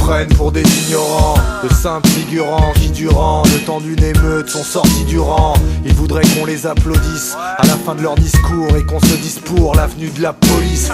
prennent pour des ignorants, de simples figurants qui durant le temps d'une émeute sont sortis du rang. Ils voudraient qu'on les applaudisse à la fin de leur discours et qu'on se dise pour l'avenue de la police.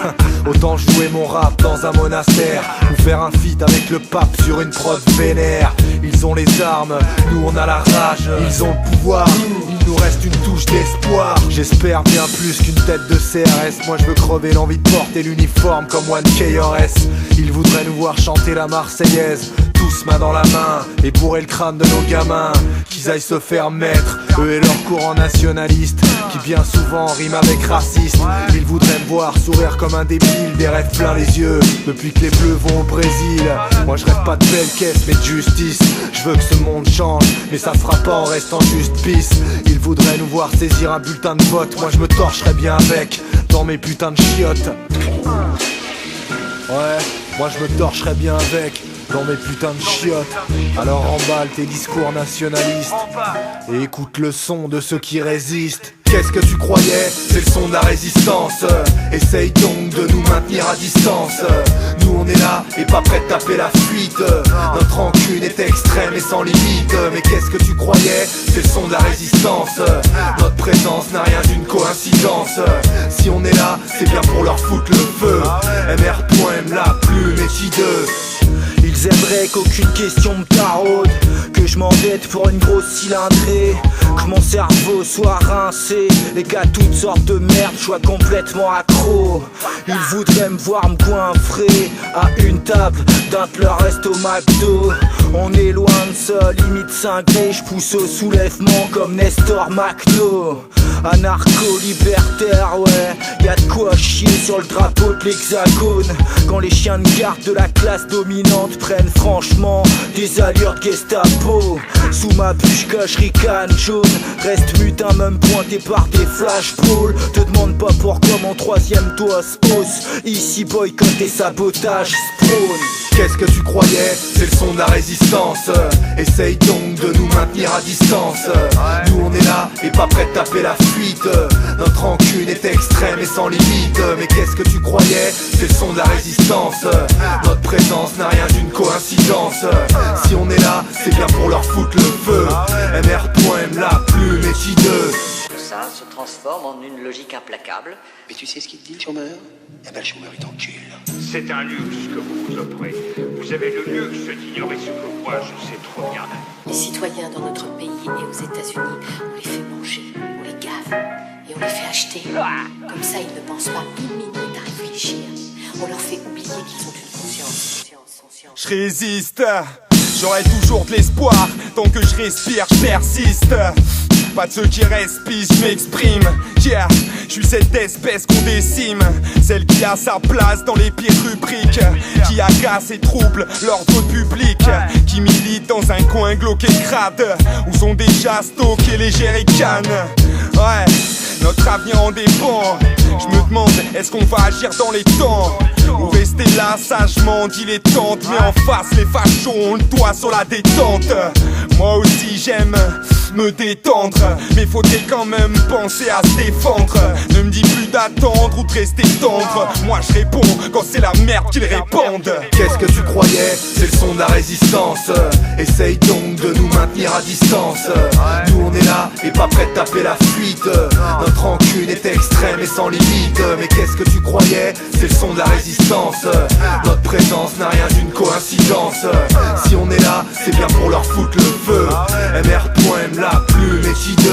Autant jouer mon rap dans un monastère ou faire un feat avec le pape sur une prod vénère. Ils ont les armes, nous on a la rage. Ils ont le pouvoir, il nous reste une touche d'espoir. J'espère bien plus qu'une tête de CRS. Moi je veux crever l'envie de porter l'uniforme comme One KRS. Ils voudraient nous voir chanter la Marseillaise, tous main dans la main, et bourrer le crâne de nos gamins. Qu'ils aillent se faire mettre, eux et leur courant nationaliste, qui bien souvent rime avec raciste. Ils voudraient me voir sourire comme un débile, des rêves plein les yeux, depuis que les bleus vont au Brésil. Moi je rêve pas de belle caisse mais de justice. Je veux que ce monde change, mais ça se fera pas en restant juste pisse. Ils voudraient nous voir saisir un bulletin de vote. Moi je me torcherais bien avec, dans mes putains de chiottes. Ouais, moi je me torcherais bien avec, dans mes putains de chiottes. Alors emballe tes discours nationalistes et écoute le son de ceux qui résistent. Qu'est-ce que tu croyais? C'est le son de la résistance. Essaye donc de nous maintenir à distance. Nous on est là et pas prêt de taper la fuite. Notre rancune est extrême et sans limite. Mais qu'est-ce que tu croyais? C'est le son de la résistance. Notre présence n'a rien d'une coïncidence. Si on est là, c'est bien pour leur foutre le feu. MR.M la plume est hideuse. Ils aimeraient qu'aucune question me taraude, que je m'endette pour une grosse cylindrée, que mon cerveau soit rincé et qu'à toutes sortes de merde je sois complètement accro. Ils voudraient me voir me goinfrer à une table d'un de leur resto McDo. On est loin de ça, limite cinglé, je pousse au soulèvement comme Nestor McDo. Anarcho-libertaire, ouais, y'a de quoi chier sur le drapeau de l'hexagone. Quand les chiens de garde de la classe dominante prennent franchement des allures de Gestapo. Sous ma bûche cache ricane jaune, reste mutin même pointé par des flashballs. Te demande pas pourquoi mon troisième doigt se hausse. Ici boycott et sabotage spawn. Qu'est-ce que tu croyais? C'est le son de la résistance. Essaye donc de nous maintenir à distance. Nous on est là et pas prêt de taper la fuite. Notre rancune est extrême et sans limite. Mais qu'est-ce que tu croyais? C'est le son de la résistance. Notre présence n'a rien d'une coïncidence. Si on est là, c'est bien pour leur foutre le feu. MR.M la plume est hideuse. Tout ça se transforme en une logique implacable. Mais tu sais ce qu'il te dit, le chômeur? Eh ben, le chômeur, il t'encule. C'est un luxe que vous vous offrez. Vous avez le luxe d'ignorer ce que moi je sais trop bien. Les citoyens dans notre pays et aux États-Unis, on les fait manger, on les gave et on les fait acheter. Comme ça, ils ne pensent pas une minute à réfléchir. On leur fait oublier qu'ils ont une conscience. Je résiste, j'aurai toujours de l'espoir. Tant que je respire, je persiste. Pas de ceux qui respirent, je m'exprime. Yeah, je suis cette espèce qu'on décime, celle qui a sa place dans les pires rubriques, qui agace et trouble l'ordre public, qui milite dans un coin glauque et crade, où sont déjà stockés les jerrycans. Ouais, notre avenir en dépend. Je me demande, est-ce qu'on va agir dans les temps, ou rester là sagement dilettante, mais en face les fachos ont le doigt sur la détente. Moi aussi j'aime me détendre, mais faudrait quand même penser à se défendre. Ne me dis plus d'attendre ou de rester tendre. Moi je réponds quand c'est la merde qu'ils répondent. Qu'est-ce que tu croyais? C'est le son de la résistance. Essaye donc de nous maintenir à distance. Nous on est là et pas prêt de taper la fuite. Notre rancune est extrême et sans limite. Mais qu'est-ce que tu croyais? C'est le son de la résistance. Notre présence n'a rien d'une coïncidence. Si on est là, c'est bien pour leur foutre le feu. MR.M la plume est hideuse.